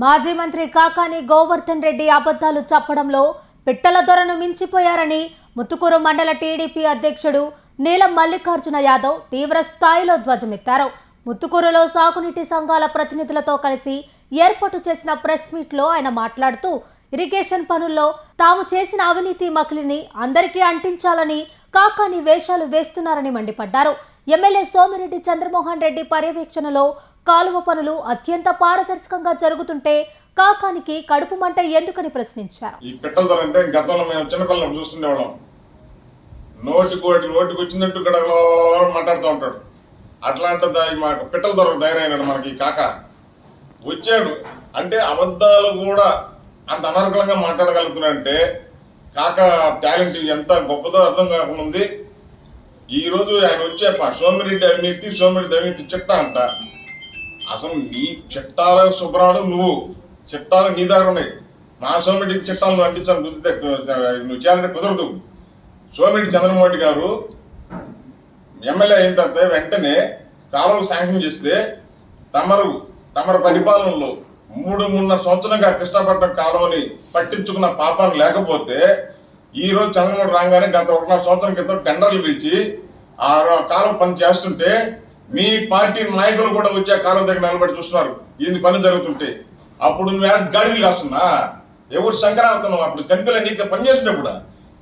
మాజీ మంత్రి కాకాని గోవర్ధన్ రెడ్డి అబద్ధాలు చెప్పడంలో పిట్టల దొరను మించిపోయారని ముత్తుకూరు మండల టీడీపీ అధ్యక్షుడు నీలం మల్లికార్జున యాదవ్ తీవ్ర స్థాయిలో ధ్వజమెత్తారు. ముత్తుకూరులో సాగునీటి సంఘాల ప్రతినిధులతో కలిసి ఏర్పాటు చేసిన ప్రెస్ మీట్లో ఆయన మాట్లాడుతూ ఇరిగేషన్ పనుల్లో తాము చేసిన అవినీతి మకిలిని అందరికీ అంటించాలని కాకాని వేషాలు వేస్తున్నారని మండిపడ్డారు. ఎమ్మెల్యే సోమిరెడ్డి చంద్రమోహన్ రెడ్డి పర్యవేక్షణలో కాలువ పనులు అత్యంత పారదర్శకంగా జరుగుతుంటే కాకానికి కడుపు మంట ఎందుకని ప్రశ్నించారు. ఈ పిట్టల ధర అంటే గతంలో మేము చిన్నపిల్లలు చూస్తుండేవాళ్ళం. నోటికి వచ్చినట్టు ఇక్కడ మాట్లాడుతూ ఉంటాడు. అట్లాంటి మాకు పిట్టల ధర ధైర్యం మనకి కాక వచ్చాడు అంటే అబద్ధాలు కూడా అంత అనర్గళంగా మాట్లాడగలుగుతున్నాడంటే కాక టాలెంట్ ఎంత గొప్పదో అర్థం కాకముంది. ఈరోజు ఆయన వచ్చే సోమిరెడ్డి అవినీతి చిట్టా అంట. అసలు నీ చిట్టాల శుభ్రాడు నువ్వు చిట్టాలు నీ దగ్గర ఉన్నాయి. మా సోమిరెడ్డికి చిట్టాలు నువ్వు అంటించాను నువ్వు చేయాలంటే కుదరదు. సోమిరెడ్డి చంద్రమోహన్ రెడ్డి గారు ఎమ్మెల్యే అయిన తర్వాత వెంటనే కాలువలు శాంక్షన్ చేస్తే తమరు పరిపాలనలో 3.5 సంవత్సరంగా కృష్ణపట్నం కాలువని పట్టించుకున్న పాపాలు లేకపోతే ఈ రోజు చంద్రమోహన్ రాగానే గత 1.5 సంవత్సరం క్రితం టెండర్లు పిలిచి ఆ కాలువ పని చేస్తుంటే మీ పార్టీ నాయకులు కూడా వచ్చే కాలువ దగ్గర నిలబడి చూస్తున్నారు ఇది పని జరుగుతుంటే. అప్పుడు నువ్వు గాడిలు కాస్తున్నా ఎవరు శంకరావుతున్నావు. అప్పుడు కంపెనీ నీకు పని చేసినప్పుడు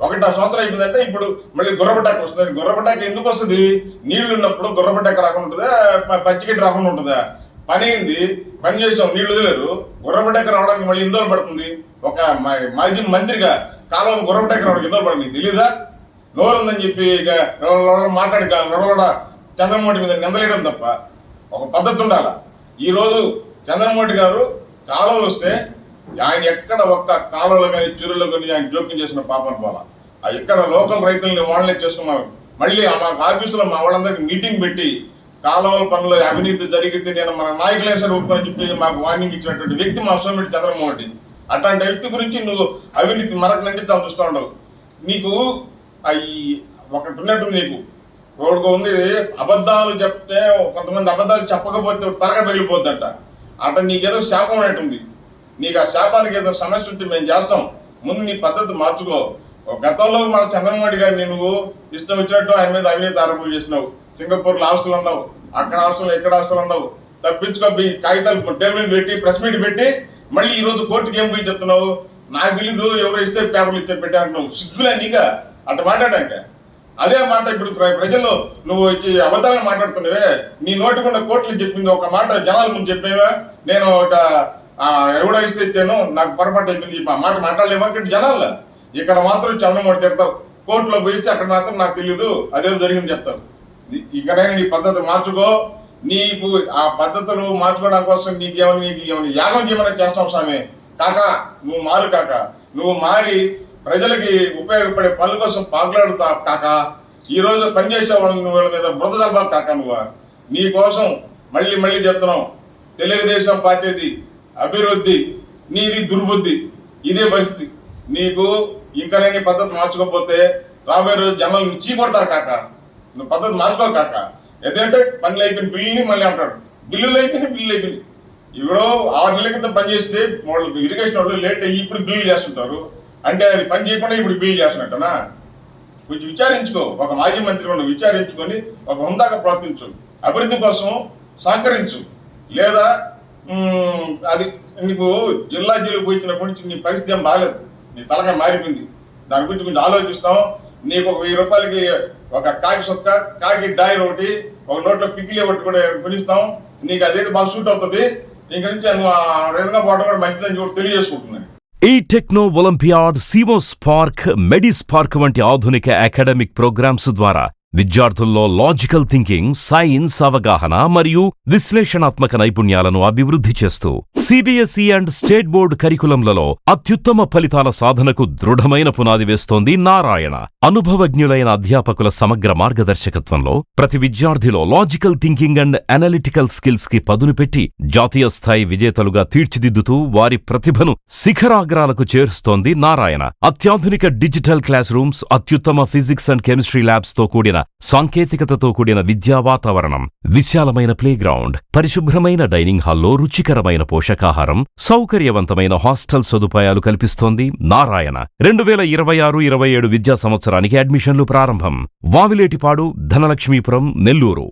1.5 సంవత్సరం అయిపోయిందంటే ఇప్పుడు మళ్ళీ గుర్రపటాకి వస్తుంది. గుర్రపటాకి ఎందుకు వస్తుంది? నీళ్లు ఉన్నప్పుడు గుర్రపటాకి రాకుండా ఉంటుందా, పచ్చిగడ్డి రాకుండా ఉంటుందా? పని అయింది, పని చేసాం, నీళ్లు వదిలేరు. గుర్రపటాకి రావడానికి మళ్ళీ ఎన్ని రోజులు పడుతుంది? ఒక మాజీ మంత్రిగా కాలంలో గుర్రపటాకి రావడానికి ఎన్ని రోజులు పడుతుంది తెలీదా? నోరు ఉందని చెప్పి ఇక మాట్లాడి నడవడ చంద్రమోహన్ మీద నిందలేయడం తప్ప ఒక పద్ధతి ఉండాలా. ఈరోజు చంద్రమోహన్ గారు కాలువలు వస్తే ఆయన ఎక్కడ ఒక్క కాలువలో కానీ చెరువులో కానీ ఆయన జోక్యం చేసిన పాపను పోలా. ఎక్కడ లోకల్ రైతులని వాళ్ళే చేసుకున్నారు. మళ్ళీ మాకు ఆఫీసులో మా వాళ్ళందరికీ మీటింగ్ పెట్టి కాలువల పనులు అవినీతి జరిగితే నేను మన నాయకులే సరే ఒప్పుకొని చెప్పి మాకు వార్నింగ్ ఇచ్చినటువంటి వ్యక్తి మా సోమిరెడ్డి చంద్రమోహన్ రెడ్డి. అట్లాంటి వ్యక్తి గురించి నువ్వు అవినీతి మరకనండి చాలా చూస్తూ ఉండవు. నీకు ఒకటి ఉన్నట్టుంది. నీకు రోడ్డుకు ఉంది అబద్ధాలు చెప్తే కొంతమంది అబద్ధాలు చెప్పకపోతే తలగా పెరిగిపోద్దంట. అట్లా నీకేదో శాపం ఉన్నట్టుంది. నీకు ఆ శాపానికి ఏదో సమస్య ఉంటే మేము చేస్తాం. ముందు నీ పద్ధతి మార్చుకో. గతంలో మన చంద్రమోహన్ గారిని నువ్వు ఇష్టం వచ్చినట్టు ఆయన మీద అవినీతి ఆరోపణలు చేసినావు. సింగపూర్లో ఆస్తులు అన్నావు, అక్కడ ఆస్తులు ఎక్కడ ఆస్తులు అన్నావు. తప్పించుకో కాగితాలు టేబుల్ పెట్టి ప్రెస్ మీట్ పెట్టి మళ్ళీ ఈ రోజు కోర్టుకి ఏం పోయి చెప్తున్నావు? నాకు తెలీదు ఎవరు ఇస్తే పేపర్లు ఇచ్చి పెట్టానంటున్నావు. సిగ్గులే నీగా అట్లా మాట్లాడాక. అదే మాట ఇప్పుడు ప్రజల్లో నువ్వు ఇచ్చి అబద్ధాలను మాట్లాడుతున్నావే. నీ నోటికుండా కోర్టులు చెప్పింది ఒక మాట జనాల ముందు చెప్పేవా? నేను ఒక ఎవడో ఇస్తే ఇచ్చాను నాకు పొరపాటు అయిపోయింది ఆ మాట మాట్లాడలేమో జనాలు. ఇక్కడ మాత్రం చంద్రమోహన్ తిడతావు. కోర్టులో పోయిస్తే అక్కడ మాత్రం నాకు తెలియదు అదేదో జరిగింది చెప్తావు. ఇక్కడైనా నీ పద్ధతి మార్చుకో. నీకు ఆ పద్ధతులు మార్చుకోవడం కోసం నీకేమైనా యాగం చేయమని చేస్తాం స్వామి. కాకా నువ్వు మారు కాక. నువ్వు మారి ప్రజలకి ఉపయోగపడే పనుల కోసం పాకులాడుతా కాక. ఈరోజు పనిచేసే వాళ్ళ మీద బురద జల్బా కాక. నువ్వు నీ కోసం మళ్ళీ చెప్తున్నావు. తెలుగుదేశం పార్టీది అభివృద్ధి, నీది దుర్బుద్ధి. ఇదే పరిస్థితి. నీకు ఇంకా నీ పద్ధతి మార్చుకోకపోతే రాబోయే రోజు జనాలు చీ కొడతారు కాక. నువ్వు పద్ధతి మార్చుకో కాక. ఎందుకంటే పనులు అయిపోయిన బిల్లుని మళ్ళీ అంటాడు. బిల్లులు అయిపోయింది. ఇప్పుడు 6 నెలల క్రితం పని చేస్తే వాళ్ళు ఇరిగేషన్ వాళ్ళు లేట్ అయ్యి ఇప్పుడు బిల్లు చేస్తుంటారు. అంటే అది పని చేయకుండా ఇప్పుడు బిల్లు చేస్తున్నట్టనా? కొంచెం విచారించుకో. ఒక మాజీ మంత్రి నువ్వు విచారించుకొని ఒక హుందాగా ప్రవర్తించు. అభివృద్ధి కోసం సహకరించు. లేదా అది నీకు జిల్లా పోయించినప్పటి నుంచి నీ పరిస్థితి ఏం బాగాలేదు. నీ తలగా మారిపోయింది. దాని గురించి కొంచెం ఆలోచిస్తాం. నీకు ఒక 1000 రూపాయలకి ఒక కాకి సొక్క, కాకి డాయర్ ఒకటి, ఒక నోట్లో పికిలి ఒకటి కూడా కొనిస్తాం. నీకు అదేది బాగా సూట్ అవుతుంది. ఇంక నుంచి నువ్వు ఆ విధంగా పోవడం కూడా మంచిదని కూడా తెలియజేసుకుంటున్నాను. ఈ టెక్నో ఒలింపియాడ్, సివోస్పార్క్, మెడిస్పార్క్ వంటి ఆధునిక అకాడమిక్ ప్రోగ్రామ్స్ ద్వారా విద్యార్థుల్లో లాజికల్ థింకింగ్, సైన్స్ అవగాహన మరియు విశ్లేషణాత్మక నైపుణ్యాలను అభివృద్ధి చేస్తూ సిబిఎస్ఈ అండ్ స్టేట్ బోర్డు కరికులంలలో అత్యుత్తమ ఫలితాల సాధనకు దృఢమైన పునాది వేస్తోంది నారాయణ. అనుభవజ్ఞులైన అధ్యాపకుల సమగ్ర మార్గదర్శకత్వంలో ప్రతి విద్యార్థిలో logical thinking and analytical skills కి పదును పెట్టి జాతీయ స్థాయి విజేతలుగా తీర్చిదిద్దుతూ వారి ప్రతిభను శిఖరాగ్రాలకు చేరుస్తోంది నారాయణ. అత్యాధునిక డిజిటల్ క్లాస్ రూమ్స్, అత్యుత్తమ ఫిజిక్స్ అండ్ కెమిస్ట్రీ ల్యాబ్స్ తో కూడిన సాంకేతికతతో కూడిన విద్యా వాతావరణం, విశాలమైన ప్లేగ్రౌండ్, పరిశుభ్రమైన డైనింగ్ హాల్లో రుచికరమైన పోషకాహారం, సౌకర్యవంతమైన హాస్టల్ సదుపాయాలు కల్పిస్తోంది నారాయణ. 2026-27 విద్యా సంవత్సరానికి అడ్మిషన్లు ప్రారంభం. వావిలేటిపాడు, ధనలక్ష్మీపురం, నెల్లూరు.